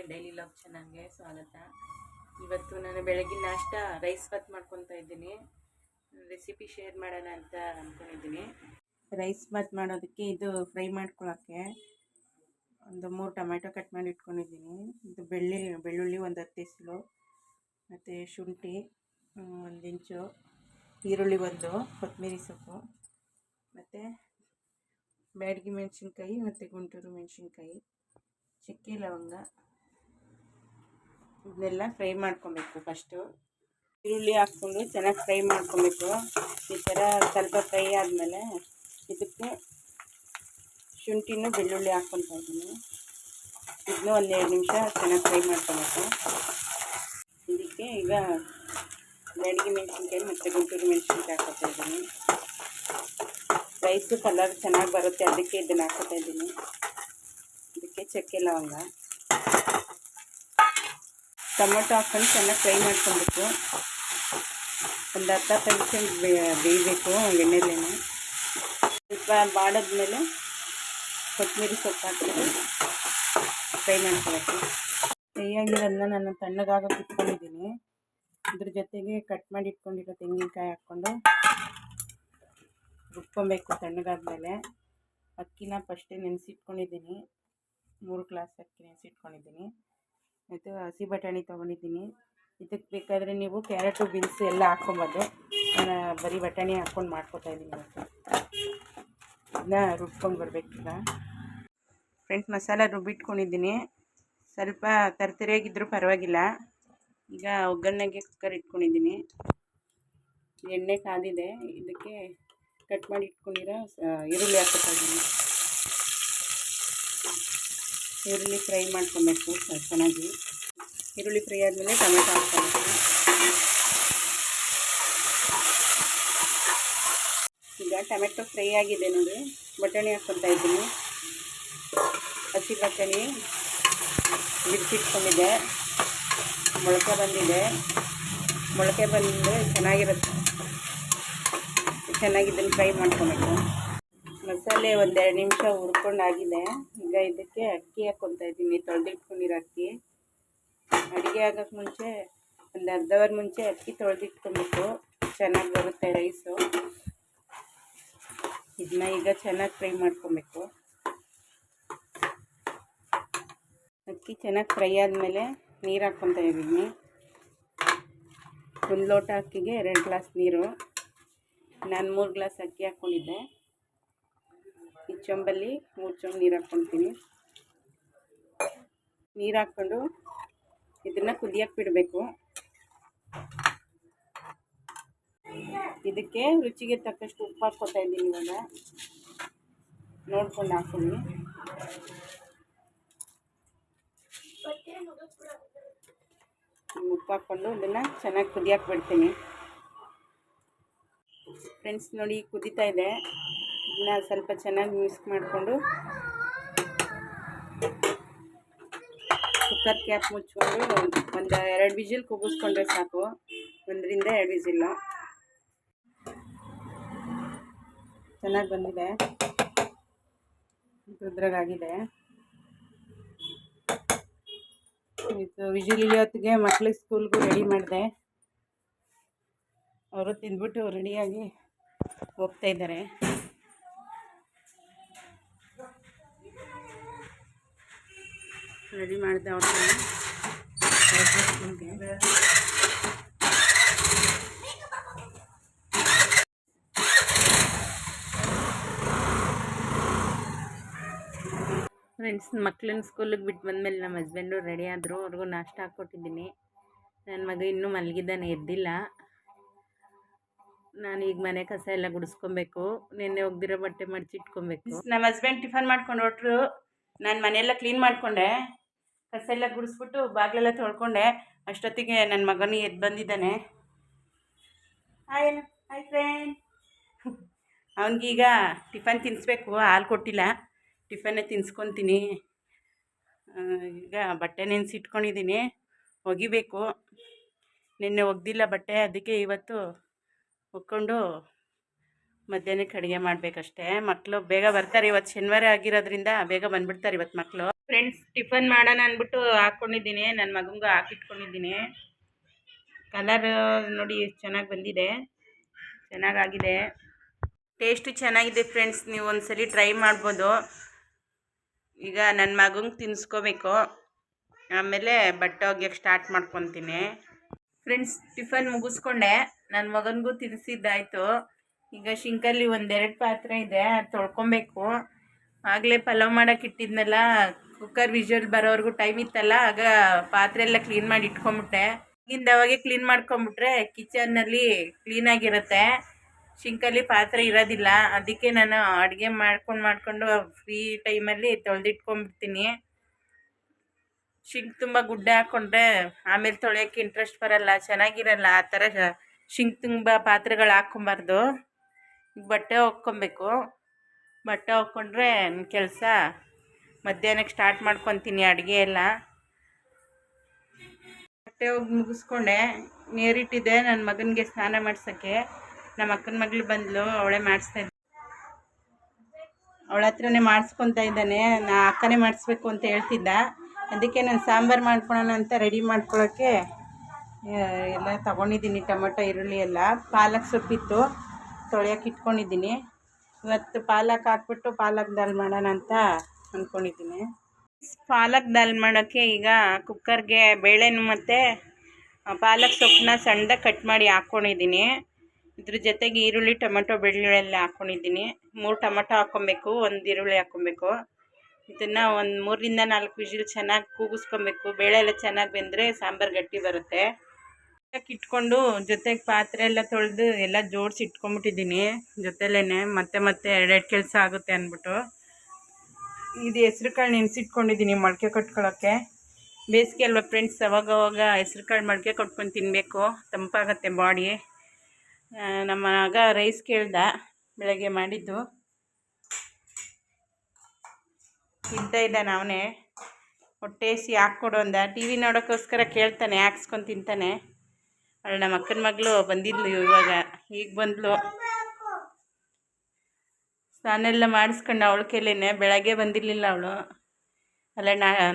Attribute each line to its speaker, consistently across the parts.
Speaker 1: Daily log ಚಾನಲ್ಗೆ ಸ್ವಾಗತ. ಇವತ್ತು ನಾನು ಬೆಳಗಿನ ನಾಷ್ಟ ರೈಸ್ ಬಾತ್ ಮಾಡ್ಕೊತಾ ಇದ್ದೀನಿ. ರೆಸಿಪಿ ಶೇರ್ ಮಾಡೋಣ ಅಂತ ಅಂದ್ಕೊಂಡಿದ್ದೀನಿ. ರೈಸ್ ಬಾತ್ ಮಾಡೋದಕ್ಕೆ ಇದು ಫ್ರೈ ಮಾಡ್ಕೊಳ್ಳೋಕ್ಕೆ ಒಂದು 3 ಟೊಮೆಟೊ ಕಟ್ ಮಾಡಿ ಇಟ್ಕೊಂಡಿದ್ದೀನಿ. ಇದು ಬೆಳ್ಳುಳ್ಳಿ ಒಂದು 10 ಎಸಳು, ಮತ್ತು ಶುಂಠಿ 1 ಇಂಚು, ಈರುಳ್ಳಿ 1, ಕೊತ್ತಂಬರಿ ಸೊಪ್ಪು, ಮತ್ತು ಬ್ಯಾಡಗಿ ಮೆಣಸಿನ್ಕಾಯಿ ಮತ್ತು ಗುಂಟೂರು ಮೆಣಸಿನ್ಕಾಯಿ, ಚಕ್ಕೆ ಲವಂಗ, ಇದನ್ನೆಲ್ಲ ಫ್ರೈ ಮಾಡ್ಕೊಬೇಕು. ಫಸ್ಟು ಈರುಳ್ಳಿ ಹಾಕ್ಕೊಂಡು ಚೆನ್ನಾಗಿ ಫ್ರೈ ಮಾಡ್ಕೊಬೇಕು. ಈ ಥರ ಸ್ವಲ್ಪ ಫ್ರೈ ಆದಮೇಲೆ ಇದಕ್ಕೆ ಶುಂಠಿನೂ ಬೆಳ್ಳುಳ್ಳಿ ಹಾಕ್ಕೊತಾ ಇದ್ದೀನಿ. ಇದನ್ನೂ 1-2 ನಿಮಿಷ ಚೆನ್ನಾಗಿ ಫ್ರೈ ಮಾಡ್ಕೊಬೇಕು. ಇದಕ್ಕೆ ಈಗ ಬ್ಯಾಡಗಿ ಮೆಣಸಿನ್ಕಾಯಿ ಮತ್ತು ಗುಂಟೂರು ಮೆಣಸಿನ್ಕಾಯಿ ಹಾಕ್ಕೊತಾ ಇದ್ದೀನಿ. ರೈಸು ಕಲರ್ ಚೆನ್ನಾಗಿ ಬರುತ್ತೆ, ಅದಕ್ಕೆ ಇದನ್ನು ಹಾಕ್ಕೊತಾ ಇದ್ದೀನಿ. ಇದಕ್ಕೆ ಚಕ್ಕೆ ಲವಂಗ, ಟೊಮೊಟೊ ಹಾಕ್ಕೊಂಡು ಚೆನ್ನಾಗಿ ಫ್ರೈ ಮಾಡ್ಕೊಬೇಕು. ಒಂದು 10-15 ನಿಮಿಷ ಬೇಯಬೇಕು ಎಣ್ಣೆಲೇನೆ. ಸ್ವಲ್ಪ ಬಾಡಿದ್ಮೇಲೆ ಕೊತ್ತಂಬರಿ ಸೊಪ್ಪು ಹಾಕ್ಕೊಂಡು ಫ್ರೈ ಮಾಡ್ಕೊಬೇಕು. ಫ್ರೈ ಆಗಿರೋದನ್ನ ನಾನು ತಣ್ಣಗಾಗೋಕೆ ಇಟ್ಕೊಂಡಿದ್ದೀನಿ. ಇದ್ರ ಜೊತೆಗೆ ಕಟ್ ಮಾಡಿ ಇಟ್ಕೊಂಡಿರೋ ತೆಂಗಿನಕಾಯಿ ಹಾಕ್ಕೊಂಡು ರುಬ್ಕೊಬೇಕು. ತಣ್ಣಗಾದ್ಮೇಲೆ ಅಕ್ಕಿನ ಫಸ್ಟೇ ನೆನೆಸಿಟ್ಕೊಂಡಿದ್ದೀನಿ. 3 ಗ್ಲಾಸ್ ಅಕ್ಕಿ ನೆನೆಸಿಟ್ಕೊಂಡಿದ್ದೀನಿ. ಮತ್ತು ಹಸಿ ಬಟಾಣಿ ತೊಗೊಂಡಿದ್ದೀನಿ. ಇದಕ್ಕೆ ಬೇಕಾದರೆ ನೀವು ಕ್ಯಾರೆಟು ಬೀನ್ಸು ಎಲ್ಲ ಹಾಕ್ಕೊಬೋದು. ನಾನು ಬರೀ ಬಟಾಣಿ ಹಾಕ್ಕೊಂಡು ಮಾಡ್ಕೊತಾ ಇದ್ದೀನಿ. ಇದನ್ನ ರುಬ್ಕೊಂಡು ಬರಬೇಕೀಗ. ಫ್ರೆಂಡ್ಸ್, ಮಸಾಲ ರುಬ್ಬಿಟ್ಕೊಂಡಿದ್ದೀನಿ. ಸ್ವಲ್ಪ ತರ್ತರಿಯಾಗಿದ್ದರೂ ಪರವಾಗಿಲ್ಲ. ಈಗ ಒಗ್ಗರಣೆಗೆ ಕುಕ್ಕರ್ ಇಟ್ಕೊಂಡಿದ್ದೀನಿ. ಎಣ್ಣೆ ಕಾದಿದೆ. ಇದಕ್ಕೆ ಕಟ್ ಮಾಡಿ ಇಟ್ಕೊಂಡಿರೋ ಈರುಳ್ಳಿ ಹಾಕ್ಕೊತಾ ಇದ್ದೀನಿ. ಈರುಳ್ಳಿ ಫ್ರೈ ಮಾಡ್ಕೊಬೇಕು ಚೆನ್ನಾಗಿ. ಈರುಳ್ಳಿ ಫ್ರೈ ಆದಮೇಲೆ ಟೊಮೆಟೊ ಹಾಕ್ಕೊಬೇಕು. ಈಗ ಟೊಮೆಟೊ ಫ್ರೈ ಆಗಿದೆ ನೋಡಿ. ಬಟಾಣಿ ಹಾಕ್ಕೊತಾ ಇದ್ದೀನಿ. ಹಸಿ ಬಟಾಣಿ ಬಿಡಿಸಿಟ್ಕೊಂಡಿದೆ. ಮೊಳಕೆ ಬಂದಿದೆ. ಮೊಳಕೆ ಬಂದರೆ ಚೆನ್ನಾಗಿದ್ದನ್ನು ಫ್ರೈ ಮಾಡ್ಕೊಬೇಕು. ಮಸಾಲೆ 1-2 ನಿಮಿಷ ಹುರ್ಕೊಂಡಾಗಿದೆ. ಈಗ ಇದಕ್ಕೆ ಅಕ್ಕಿ ಹಾಕ್ಕೊತಾ ಇದ್ದೀನಿ. ತೊಳೆದಿಟ್ಕೊಂಡಿರೋ ಅಕ್ಕಿ. ಅಡುಗೆ ಆಗೋಕ್ಕೆ ಮುಂಚೆ ಒಂದು ಅರ್ಧ ಅವರ್ ಮುಂಚೆ ಅಕ್ಕಿ ತೊಳೆದಿಟ್ಕೊಬೇಕು. ಚೆನ್ನಾಗಿ ಬರುತ್ತೆ ರೈಸು. ಇದನ್ನ ಈಗ ಚೆನ್ನಾಗಿ ಫ್ರೈ ಮಾಡ್ಕೊಬೇಕು. ಅಕ್ಕಿ ಚೆನ್ನಾಗಿ ಫ್ರೈ ಆದಮೇಲೆ ನೀರು ಹಾಕ್ಕೊತಾ ಇದ್ದೀನಿ. 1 ಲೋಟ ಅಕ್ಕಿಗೆ 2 ಗ್ಲಾಸ್ ನೀರು. ನಾನು 3 ಗ್ಲಾಸ್ ಅಕ್ಕಿ ಹಾಕ್ಕೊಂಡಿದ್ದೆ. ಈ ಚೊಂಬಲ್ಲಿ 3 ಚೊಂಬು ನೀರು ಹಾಕ್ಕೊತೀನಿ. ನೀರು ಹಾಕ್ಕೊಂಡು ಇದನ್ನು ಕುದಿಯಕ್ಕೆ ಬಿಡಬೇಕು. ಇದಕ್ಕೆ ರುಚಿಗೆ ತಕ್ಕಷ್ಟು ಉಪ್ಪು ಹಾಕ್ಕೊತಾ ಇದ್ದೀನಿ. ಇವಾಗ ನೋಡ್ಕೊಂಡು ಹಾಕ್ತೀನಿ. ಉಪ್ಪು ಹಾಕ್ಕೊಂಡು ಇದನ್ನು ಚೆನ್ನಾಗಿ ಕುದಿಯಕ್ಕೆ ಬಿಡ್ತೀನಿ. ಫ್ರೆಂಡ್ಸ್ ನೋಡಿ, ಕುದೀತಾ ಇದೆ. ಇದನ್ನ ಸ್ವಲ್ಪ ಚೆನ್ನಾಗಿ ಮಿಕ್ಸ್ ಮಾಡಿಕೊಂಡು ಕುಕ್ಕರ್ ಕ್ಯಾಪ್ ಮುಚ್ಕೊಂಡು ಒಂದು 2 ವಿಜಿಲ್ ಕೂಗಿಸ್ಕೊಂಡ್ರೆ ಸಾಕು. 1-2 ವಿಜಿಲ್ಲ. ಚೆನ್ನಾಗಿ ಬಂದಿದೆ. ಉದ್ರಾಗಿದೆ. ಇದು ವಿಜಿಲ್ ಇಳಿಯೋತ್ತಿಗೆ ಮಕ್ಳಿಗೆ ಸ್ಕೂಲ್ಗೂ ರೆಡಿ ಮಾಡಿದೆ. ಅವರು ತಿಂದ್ಬಿಟ್ಟು ರೆಡಿಯಾಗಿ ಹೋಗ್ತಾ ಇದ್ದಾರೆ. ರೆಡಿ ಮಾಡಿದೆ ಅವ್ರಿಗೆ. ಫ್ರೆಂಡ್ಸ್, ಮಕ್ಳನ್ನ ಸ್ಕೂಲಿಗೆ ಬಿಟ್ಟು ಬಂದಮೇಲೆ ನಮ್ಮ ಹಸ್ಬೆಂಡು ರೆಡಿ ಆದರು. ಅವ್ರಿಗೂ ನಾಷ್ಟ ಹಾಕ್ಕೊಟ್ಟಿದ್ದೀನಿ. ನನ್ನ ಮಗ ಇನ್ನೂ ಮಲಗಿದ್ದಾನೆ, ಎದ್ದಿಲ್ಲ. ನಾನು ಈಗ ಮನೆ ಕಸ ಎಲ್ಲ ಗುಡಿಸ್ಕೊಬೇಕು. ನಿನ್ನೆ ಒಗ್ದಿರೋ ಬಟ್ಟೆ ಮಡಚಿಟ್ಕೊಬೇಕು. ನಮ್ಮ ಹಸ್ಬೆಂಡ್ ಟಿಫನ್ ಮಾಡ್ಕೊಂಡು ಹೊರಟ್ರು. ನಾನು ಮನೆಯೆಲ್ಲ ಕ್ಲೀನ್ ಮಾಡಿಕೊಂಡೆ. ಕಸ ಎಲ್ಲ ಗುಡಿಸ್ಬಿಟ್ಟು ಬಾಗಿಲೆಲ್ಲ ತೊಳ್ಕೊಂಡೆ. ಅಷ್ಟೊತ್ತಿಗೆ ನನ್ನ ಮಗನೂ ಎದ್ದು ಬಂದಿದ್ದಾನೆ. Hi friend. ಅವನಿಗೀಗ ಟಿಫನ್ ತಿನ್ನಿಸ್ಬೇಕು. ಹಾಲು ಕೊಟ್ಟಿಲ್ಲ. ಟಿಫನ್ನೇ ತಿನ್ನಿಸ್ಕೊತೀನಿ. ಈಗ ಬಟ್ಟೆ ನೆನೆಸಿಟ್ಕೊಂಡಿದ್ದೀನಿ. ಒಗಿಬೇಕು. ನಿನ್ನೆ ಒಗ್ದಿಲ್ಲ ಬಟ್ಟೆ, ಅದಕ್ಕೆ ಇವತ್ತು ಒಕ್ಕೊಂಡು ಮಧ್ಯಾಹ್ನಕ್ಕೆ ಅಡುಗೆ ಮಾಡಬೇಕಷ್ಟೇ. ಮಕ್ಕಳು ಬೇಗ ಬರ್ತಾರೆ. ಇವತ್ತು ಶನಿವಾರ ಆಗಿರೋದ್ರಿಂದ ಬೇಗ ಬಂದುಬಿಡ್ತಾರೆ ಇವತ್ತು ಮಕ್ಕಳು. ಫ್ರೆಂಡ್ಸ್ ಟಿಫನ್ ಮಾಡೋಣ ಅಂದ್ಬಿಟ್ಟು ಹಾಕ್ಕೊಂಡಿದ್ದೀನಿ, ನನ್ನ ಮಗಂಗೂ ಹಾಕಿಟ್ಕೊಂಡಿದ್ದೀನಿ. ಕಲರ್ ನೋಡಿ ಎಷ್ಟು ಚೆನ್ನಾಗಿ ಬಂದಿದೆ, ಚೆನ್ನಾಗಾಗಿದೆ, ಟೇಸ್ಟು ಚೆನ್ನಾಗಿದೆ ಫ್ರೆಂಡ್ಸ್. ನೀವು ಒಂದ್ಸಲಿ ಟ್ರೈ ಮಾಡ್ಬೋದು. ಈಗ ನನ್ನ ಮಗಂಗೆ ತಿನ್ನಿಸ್ಕೋಬೇಕು, ಆಮೇಲೆ ಬಟ್ಟೆ ಒಗ್ಯಕ್ಕೆ ಸ್ಟಾರ್ಟ್ ಮಾಡ್ಕೊತೀನಿ. ಫ್ರೆಂಡ್ಸ್ ಟಿಫನ್ ಮುಗಿಸ್ಕೊಂಡೆ, ನನ್ನ ಮಗನಿಗೂ ತಿನ್ನಿಸಿದ್ದಾಯಿತು. ಈಗ ಶಿಂಕಲ್ಲಿ ಒಂದೆರಡು ಪಾತ್ರೆ ಇದೆ, ಅದು ತೊಳ್ಕೊಬೇಕು. ಆಗಲೇ ಪಲಾವ್ ಮಾಡೋಕೆ ಇಟ್ಟಿದ್ನಲ್ಲ, ಕುಕ್ಕರ್ ವಿಷಲ್ ಬರೋವರೆಗೂ ಟೈಮ್ ಇತ್ತಲ್ಲ, ಆಗ ಪಾತ್ರೆ ಎಲ್ಲ ಕ್ಲೀನ್ ಮಾಡಿ ಇಟ್ಕೊಂಬಿಟ್ಟೆ. ಈಗಿಂದ ಅವಾಗೆ ಕ್ಲೀನ್ ಮಾಡ್ಕೊಂಬಿಟ್ರೆ ಕಿಚನ್ನಲ್ಲಿ ಕ್ಲೀನಾಗಿರುತ್ತೆ, ಶಿಂಕಲ್ಲಿ ಪಾತ್ರೆ ಇರೋದಿಲ್ಲ. ಅದಕ್ಕೆ ನಾನು ಅಡುಗೆ ಮಾಡ್ಕೊಂಡು ಫ್ರೀ ಟೈಮಲ್ಲಿ ತೊಳೆದಿಟ್ಕೊಂಡ್ಬಿಡ್ತೀನಿ. ಶಿಂಕ್ ತುಂಬ ಗುಡ್ಡೆ ಹಾಕ್ಕೊಂಡ್ರೆ ಆಮೇಲೆ ತೊಳೆಯೋಕ್ಕೆ ಇಂಟ್ರೆಸ್ಟ್ ಬರಲ್ಲ, ಚೆನ್ನಾಗಿರಲ್ಲ. ಆ ಥರ ಶಿಂಕ್ ತುಂಬ ಪಾತ್ರೆಗಳು ಹಾಕ್ಕೊಬಾರ್ದು. ಬಟ್ಟೆ ಒಕ್ಕೊಬೇಕು, ಬಟ್ಟೆ ಒಕ್ಕೊಂಡ್ರೆ ಕೆಲಸ ಮಧ್ಯಾಹ್ನಕ್ಕೆ ಸ್ಟಾರ್ಟ್ ಮಾಡ್ಕೊತೀನಿ ಅಡುಗೆ ಎಲ್ಲ. ಬಟ್ಟೆ ಹೋಗಿ ಮುಗಿಸ್ಕೊಂಡೆ, ನೀರಿಟ್ಟಿದ್ದೆ ನನ್ನ ಮಗನಿಗೆ ಸ್ನಾನ ಮಾಡ್ಸೋಕ್ಕೆ. ನಮ್ಮ ಅಕ್ಕನ ಮಗಳು ಬಂದಳು, ಅವಳೇ ಮಾಡಿಸ್ತಾ ಅವಳ ಹತ್ರನೇ ಮಾಡಿಸ್ಕೊತಾ ಇದ್ದಾನೆ. ಅಕ್ಕನೇ ಮಾಡಿಸ್ಬೇಕು ಅಂತ ಹೇಳ್ತಿದ್ದ, ಅದಕ್ಕೆ ನಾನು ಸಾಂಬಾರು ಮಾಡ್ಕೊಳ್ಳೋಣ ಅಂತ ರೆಡಿ ಮಾಡ್ಕೊಳ್ಳೋಕ್ಕೆ ಎಲ್ಲ ತೊಗೊಂಡಿದ್ದೀನಿ. ಟೊಮೊಟೊ, ಈರುಳ್ಳಿ ಎಲ್ಲ. ಪಾಲಕ್ ಸೊಪ್ಪಿತ್ತು, ತೊಳೆಯೋಕೆ ಇಟ್ಕೊಂಡಿದ್ದೀನಿ. ಇವತ್ತು ಪಾಲಕ್ ಹಾಕ್ಬಿಟ್ಟು ಪಾಲಕ್ ದಾಲ್ ಮಾಡೋಣ ಅಂತ ಅಂದ್ಕೊಂಡಿದ್ದೀನಿ. ಪಾಲಕ್ ದಾಲ್ ಮಾಡೋಕ್ಕೆ ಈಗ ಕುಕ್ಕರ್ಗೆ ಬೇಳೆನು ಮತ್ತು ಪಾಲಕ್ ಸೊಪ್ಪನ್ನ ಸಣ್ಣದಾಗಿ ಕಟ್ ಮಾಡಿ ಹಾಕ್ಕೊಂಡಿದ್ದೀನಿ. ಇದ್ರ ಜೊತೆಗೆ ಈರುಳ್ಳಿ, ಟೊಮೆಟೊ, ಬೆಳ್ಳುಳ್ಳಿ ಎಲ್ಲ ಹಾಕ್ಕೊಂಡಿದ್ದೀನಿ. 3 ಟೊಮೆಟೊ ಹಾಕ್ಕೊಬೇಕು, 1 ಈರುಳ್ಳಿ ಹಾಕ್ಕೊಬೇಕು. ಇದನ್ನು ಒಂದು 3 ರಿಂದ 4 ವಿಜಿಲ್ ಚೆನ್ನಾಗಿ ಕೂಗಿಸ್ಕೊಬೇಕು. ಬೇಳೆ ಎಲ್ಲ ಚೆನ್ನಾಗಿ ಬೆಂದರೆ ಸಾಂಬಾರು ಗಟ್ಟಿ ಬರುತ್ತೆ. ಇಟ್ಕೊಂಡು ಜೊತೆಗೆ ಪಾತ್ರೆ ಎಲ್ಲ ತೊಳೆದು ಎಲ್ಲ ಜೋಡಿಸಿ ಇಟ್ಕೊಂಬಿಟ್ಟಿದ್ದೀನಿ ಜೊತೆಲೇ, ಮತ್ತೆ ಎರಡೆರಡು ಕೆಲಸ ಆಗುತ್ತೆ ಅಂದ್ಬಿಟ್ಟು. ಇದು ಹೆಸ್ರು ಕಾಳು ನೆನೆಸಿಟ್ಕೊಂಡಿದ್ದೀನಿ ಮೊಳಕೆ ಕಟ್ಕೊಳ್ಳೋಕ್ಕೆ. ಬೇಸಿಗೆ ಅಲ್ವಾ ಫ್ರೆಂಡ್ಸ್, ಅವಾಗವಾಗ ಹೆಸ್ರು ಕಾಳು ಮೊಳಕೆ ಕಟ್ಕೊಂಡು ತಿನ್ನಬೇಕು, ತಂಪಾಗತ್ತೆ ಬಾಡಿ. ನಮ್ಮ ಮಗ ರೈಸ್ ಕೇಳ್ದ, ಬೆಳಗ್ಗೆ ಮಾಡಿದ್ದು ತಿಂತಾ ಇದ್ದಾನೆ ಅವನೇ. ಹೊಟ್ಟೆಸಿ ಹಾಕ್ಕೊಡು ಅಂದ. ಟಿ ವಿ ನೋಡೋಕ್ಕೋಸ್ಕರ ಕೇಳ್ತಾನೆ, ಹಾಕ್ಸ್ಕೊಂಡು ತಿಂತಾನೆ. ಅವಳು ನಮ್ಮ ಅಕ್ಕನ ಮಗಳು ಬಂದಿದ್ಲು, ಈಗ ಬಂದಳು. ಸ್ನಾನ ಎಲ್ಲ ಮಾಡಿಸ್ಕೊಂಡು ಅವಳ ಕೈಲೇನೆ. ಬೆಳಗ್ಗೆ ಬಂದಿರಲಿಲ್ಲ ಅವಳು, ಅಲ್ಲ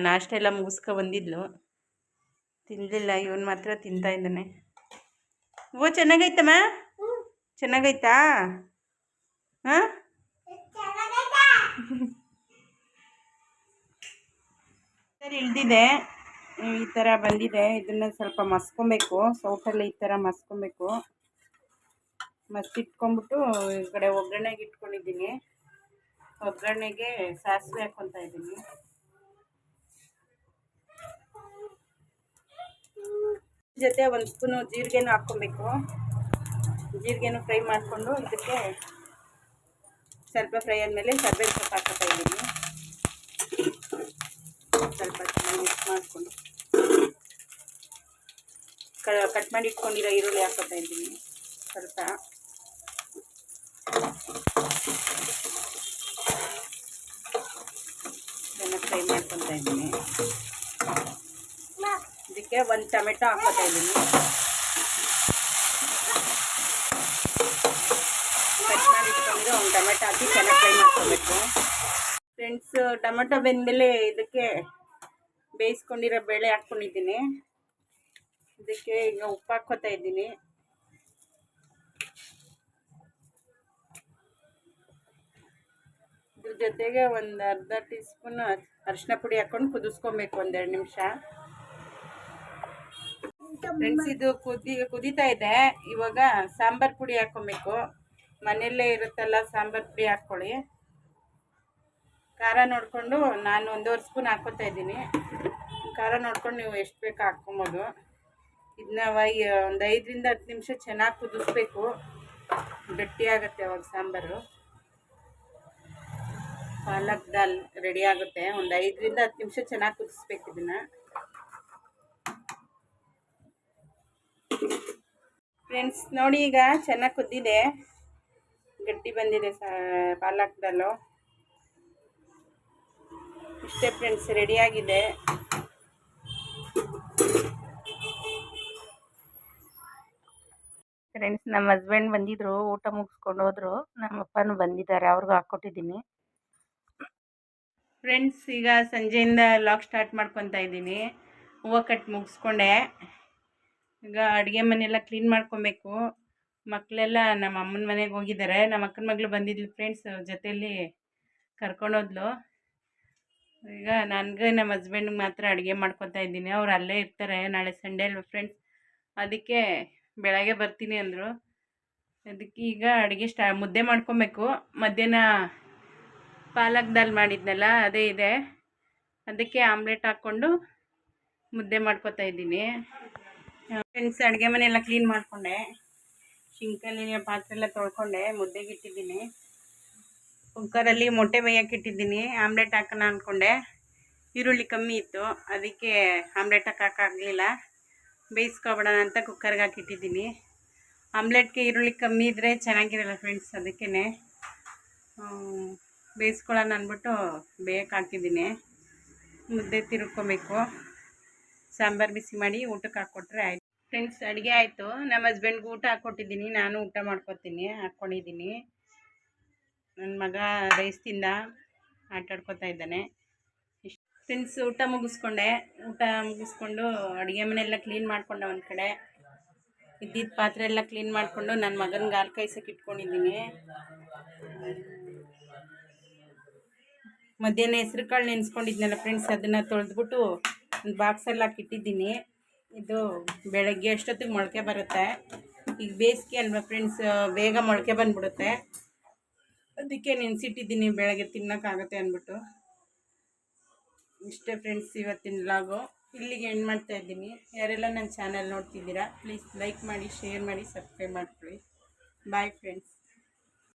Speaker 1: ನಾಷ್ಟ ಎಲ್ಲ ಮುಗಿಸ್ಕೊ ಬಂದಿದ್ಲು. ತಿನ್ನಲಿಲ್ಲ, ಇವನು ಮಾತ್ರ ತಿಂತಾ ಇದ್ದಾನೆ. ಓ ಚೆನ್ನಾಗೈತಮ್ಮ, ಚೆನ್ನಾಗೈತಾ? ಹಾಂ ಇಳ್ದಿದೆ, ಈ ಥರ ಬಂದಿದೆ. ಇದನ್ನು ಸ್ವಲ್ಪ ಮಸ್ಕೊಬೇಕು, ಸೌಟಲ್ಲಿ ಈ ಥರ ಮಸ್ಕೊಬೇಕು. ಮಸ್ತಿಟ್ಕೊಂಡ್ಬಿಟ್ಟು ಈ ಕಡೆ ಒಗ್ಗರಣೆಗೆ ಇಟ್ಕೊಂಡಿದ್ದೀನಿ. ಒಗ್ಗರಣೆಗೆ ಸಾಸಿವೆ ಹಾಕ್ಕೊತಾ ಇದ್ದೀನಿ. ಜೊತೆ 1 ಸ್ಪೂನು ಜೀರಿಗೆನೂ ಹಾಕ್ಕೊಬೇಕು. ಜೀರಿಗೆನೂ ಫ್ರೈ ಮಾಡಿಕೊಂಡು ಇದಕ್ಕೆ ಸ್ವಲ್ಪ ಫ್ರೈ ಆದಮೇಲೆ ಕರ್ಬೇವಿನ ಸೊಪ್ಪು ಹಾಕ್ಕೊತಾ ಇದ್ದೀನಿ. ಸ್ವಲ್ಪ ಚೆನ್ನಾಗಿ ಮಿಕ್ಸ್ ಮಾಡಿಕೊಂಡು ಕಟ್ ಮಾಡಿ ಇಟ್ಕೊಂಡಿರೋ ಈರುಳ್ಳಿ ಹಾಕ್ಕೊತಾ ಇದ್ದೀನಿ. ಸ್ವಲ್ಪ ಚೆನ್ನಾಗಿ ಫ್ರೈ ಮಾಡ್ಕೊತಾ ಇದ್ದೀನಿ. ಇದಕ್ಕೆ 1 ಟೊಮೆಟೊ ಹಾಕ್ಕೊತಾ ಇದ್ದೀನಿ. ಕಟ್ ಮಾಡಿ ಇಟ್ಕೊಂಡಿರೋ 1 ಟೊಮೆಟೊ ಹಾಕಿ ಚೆನ್ನಾಗಿ ಫ್ರೈ ಮಾಡ್ಕೊಬೇಕು. ಫ್ರೆಂಡ್ಸ್ ಟೊಮೆಟೊ ಬೆಂದಮೇಲೆ ಇದಕ್ಕೆ ಬೇಯಿಸ್ಕೊಂಡಿರೋ ಬೇಳೆ ಹಾಕ್ಕೊಂಡಿದ್ದೀನಿ. ಇದಕ್ಕೆ ಈಗ ಉಪ್ಪು ಹಾಕ್ಕೊತಾ ಇದ್ದೀನಿ. ಇದ್ರ ಜೊತೆಗೆ 1 ಅರ್ಧ ಟೀ ಸ್ಪೂನ್ ಅರಿಶಿನ ಪುಡಿ ಹಾಕ್ಕೊಂಡು ಕುದಿಸ್ಕೊಬೇಕು 1-2 ನಿಮಿಷ. ಫ್ರೆಂಡ್ಸ್ ಇದು ಕುದೀತಾ ಇದೆ. ಇವಾಗ ಸಾಂಬಾರು ಪುಡಿ ಹಾಕ್ಕೊಬೇಕು. ಮನೆಯಲ್ಲೇ ಇರುತ್ತಲ್ಲ ಸಾಂಬಾರು ಪುಡಿ ಹಾಕ್ಕೊಳ್ಳಿ. ಖಾರ ನೋಡಿಕೊಂಡು ನಾನು 1.5 ಸ್ಪೂನ್ ಹಾಕ್ಕೊತಾ ಇದ್ದೀನಿ. ಖಾರ ನೋಡ್ಕೊಂಡು ನೀವು ಎಷ್ಟು ಬೇಕು ಹಾಕ್ಕೊಬೋದು. ಇದನ್ನ ಒಂದು 5 ರಿಂದ 10 ನಿಮಿಷ ಚೆನ್ನಾಗಿ ಕುದಿಸ್ಬೇಕು, ಗಟ್ಟಿಯಾಗುತ್ತೆ ಅವಾಗ ಸಾಂಬಾರು. ಪಾಲಕ್ ದಾಲ್ ರೆಡಿ ಆಗುತ್ತೆ. ಒಂದು 5 ರಿಂದ 10 ನಿಮಿಷ ಚೆನ್ನಾಗಿ ಕುದಿಸ್ಬೇಕು ಇದನ್ನು. ಫ್ರೆಂಡ್ಸ್ ನೋಡಿ, ಈಗ ಚೆನ್ನಾಗಿ ಕುದ್ದಿದೆ, ಗಟ್ಟಿ ಬಂದಿದೆ ಪಾಲಕ್ ದಾಲು. ಇಷ್ಟೇ ಫ್ರೆಂಡ್ಸ್, ರೆಡಿಯಾಗಿದೆ. ಫ್ರೆಂಡ್ಸ್ ನಮ್ಮ ಹಸ್ಬೆಂಡ್ ಬಂದಿದ್ರು, ಊಟ ಮುಗಿಸ್ಕೊಂಡು ಹೋದ್ರು. ನಮ್ಮ ಅಪ್ಪನೂ ಬಂದಿದ್ದಾರೆ, ಅವ್ರಿಗೂ ಹಾಕ್ಕೊಟ್ಟಿದ್ದೀನಿ. ಫ್ರೆಂಡ್ಸ್, ಈಗ ಸಂಜೆಯಿಂದ ಲಾಗ್ ಸ್ಟಾರ್ಟ್ ಮಾಡ್ಕೊತಾ ಇದ್ದೀನಿ. ಹೂವು ಕಟ್ ಮುಗಿಸ್ಕೊಂಡೆ. ಈಗ ಅಡುಗೆ ಮನೆಯೆಲ್ಲ ಕ್ಲೀನ್ ಮಾಡ್ಕೊಬೇಕು. ಮಕ್ಕಳೆಲ್ಲ ನಮ್ಮ ಅಮ್ಮನ ಮನೆಗೆ ಹೋಗಿದ್ದಾರೆ. ನಮ್ಮ ಅಕ್ಕನ ಮಗಳು ಬಂದಿದ್ಲು ಫ್ರೆಂಡ್ಸ್, ಜೊತೆಯಲ್ಲಿ ಕರ್ಕೊಂಡೋದ್ಲು. ಈಗ ನನಗೆ ನಮ್ಮ ಹಸ್ಬೆಂಡ್ಗೆ ಮಾತ್ರ ಅಡುಗೆ ಮಾಡ್ಕೊತಾ ಇದ್ದೀನಿ. ಅವ್ರು ಅಲ್ಲೇ ಇರ್ತಾರೆ, ನಾಳೆ ಸಂಡೇ ಅಲ್ವ ಫ್ರೆಂಡ್ಸ್, ಅದಕ್ಕೆ ಬೆಳಗ್ಗೆ ಬರ್ತೀನಿ ಅಂದರು. ಅದಕ್ಕೆ ಈಗ ಅಡುಗೆ ಮುದ್ದೆ ಮಾಡ್ಕೊಬೇಕು. ಮಧ್ಯಾಹ್ನ ಪಾಲಕ್ ದಾಲ್ ಮಾಡಿದ್ನಲ್ಲ ಅದೇ ಇದೆ, ಅದಕ್ಕೆ ಆಮ್ಲೆಟ್ ಹಾಕ್ಕೊಂಡು ಮುದ್ದೆ ಮಾಡ್ಕೊತಾ ಇದ್ದೀನಿ. ಫ್ರೆಂಡ್ಸ್, ಅಡುಗೆ ಮನೆಯೆಲ್ಲ ಕ್ಲೀನ್ ಮಾಡಿಕೊಂಡೆ. ಶಿಂಕಲ್ಲಿ ಪಾತ್ರೆ ಎಲ್ಲ ತೊಳ್ಕೊಂಡೆ, ಮುದ್ದೆಗೆ ಇಟ್ಟಿದ್ದೀನಿ. ಕುಕ್ಕರಲ್ಲಿ ಮೊಟ್ಟೆ ಬೇಯಕ್ಕೆ ಇಟ್ಟಿದ್ದೀನಿ. ಆಮ್ಲೆಟ್ ಹಾಕೋಣ ಅಂದ್ಕೊಂಡೆ, ಈರುಳ್ಳಿ ಕಮ್ಮಿ ಇತ್ತು, ಅದಕ್ಕೆ ಆಮ್ಲೆಟ್ ಹಾಕೋಕ್ಕಾಗಲಿಲ್ಲ. ಬೇಯಿಸ್ಕೊಬಿಡೋಣ ಅಂತ ಕುಕ್ಕರ್ಗೆ ಹಾಕಿಟ್ಟಿದ್ದೀನಿ. ಆಮ್ಲೆಟ್ಗೆ ಈರುಳ್ಳಿ ಕಮ್ಮಿ ಇದ್ದರೆ ಚೆನ್ನಾಗಿರಲ್ಲ ಫ್ರೆಂಡ್ಸ್, ಅದಕ್ಕೇ ಬೇಯಿಸ್ಕೊಳ್ಳೋಣ ಅಂದ್ಬಿಟ್ಟು ಬೇಯಕ್ಕೆ ಹಾಕಿದ್ದೀನಿ. ಮುದ್ದೆ ತಿರ್ಕೊಬೇಕು. ಸಾಂಬಾರು ಬಿಸಿ ಮಾಡಿ ಊಟಕ್ಕೆ ಹಾಕ್ಕೊಟ್ರೆ ಆಯಿತು. ಫ್ರೆಂಡ್ಸ್, ಅಡುಗೆ ಆಯಿತು. ನಮ್ಮ ಹಸ್ಬೆಂಡ್ಗೆ ಊಟ ಹಾಕ್ಕೊಟ್ಟಿದ್ದೀನಿ, ನಾನು ಊಟ ಮಾಡ್ಕೊತೀನಿ, ಹಾಕ್ಕೊಂಡಿದ್ದೀನಿ. ನನ್ನ ಮಗ ರೈಸ್ ತಿಂದ ಆಟಾಡ್ಕೊತಾ ಇದ್ದಾನೆ. ಫ್ರೆಂಡ್ಸ್, ಊಟ ಮುಗಿಸ್ಕೊಂಡು ಅಡುಗೆ ಮನೆಯೆಲ್ಲ ಕ್ಲೀನ್ ಮಾಡ್ಕೊಂಡೆ. ಒಂದು ಕಡೆ ಇದ್ದಿದ್ದ ಪಾತ್ರೆ ಎಲ್ಲ ಕ್ಲೀನ್ ಮಾಡಿಕೊಂಡು ನನ್ನ ಮಗನಿಗೆ ಹಾಲು ಕಾಯ್ಸೋಕೆ ಇಟ್ಕೊಂಡಿದ್ದೀನಿ. ಮಧ್ಯಾಹ್ನ ಹೆಸ್ರು ಕಾಳು ನೆನೆಸ್ಕೊಂಡಿದ್ನಲ್ಲ ಫ್ರೆಂಡ್ಸ್, ಅದನ್ನು ತೊಳೆದ್ಬಿಟ್ಟು ಒಂದು ಬಾಕ್ಸಲ್ಲಿ ಹಾಕಿಟ್ಟಿದ್ದೀನಿ. ಇದು ಬೆಳಗ್ಗೆ ಅಷ್ಟೊತ್ತಿಗೆ ಮೊಳಕೆ ಬರುತ್ತೆ. ಈಗ ಬೇಸಿಗೆ ಅಲ್ವಾ ಫ್ರೆಂಡ್ಸ್, ಬೇಗ ಮೊಳಕೆ ಬಂದ್ಬಿಡುತ್ತೆ, ಅದಕ್ಕೆ ನೆನೆಸಿಟ್ಟಿದ್ದೀನಿ, ಬೆಳಗ್ಗೆ ತಿನ್ನೋಕ್ಕಾಗತ್ತೆ ಅಂದ್ಬಿಟ್ಟು. ಇಷ್ಟೇ ಫ್ರೆಂಡ್ಸ್ ಇವತ್ತಿನ ವ್ಲಾಗು. ಇಲ್ಲಿಗೆ ಎಂಡ್ ಮಾಡ್ತಾ ಇದ್ದೀನಿ. ಯಾರೆಲ್ಲ ನನ್ನ ಚಾನಲ್ ನೋಡ್ತಿದ್ದೀರಾ ಪ್ಲೀಸ್ ಲೈಕ್ ಮಾಡಿ, ಶೇರ್ ಮಾಡಿ, ಸಬ್ಸ್ಕ್ರೈಬ್ ಮಾಡ್ಕೊಳ್ಳಿ. Bye friends.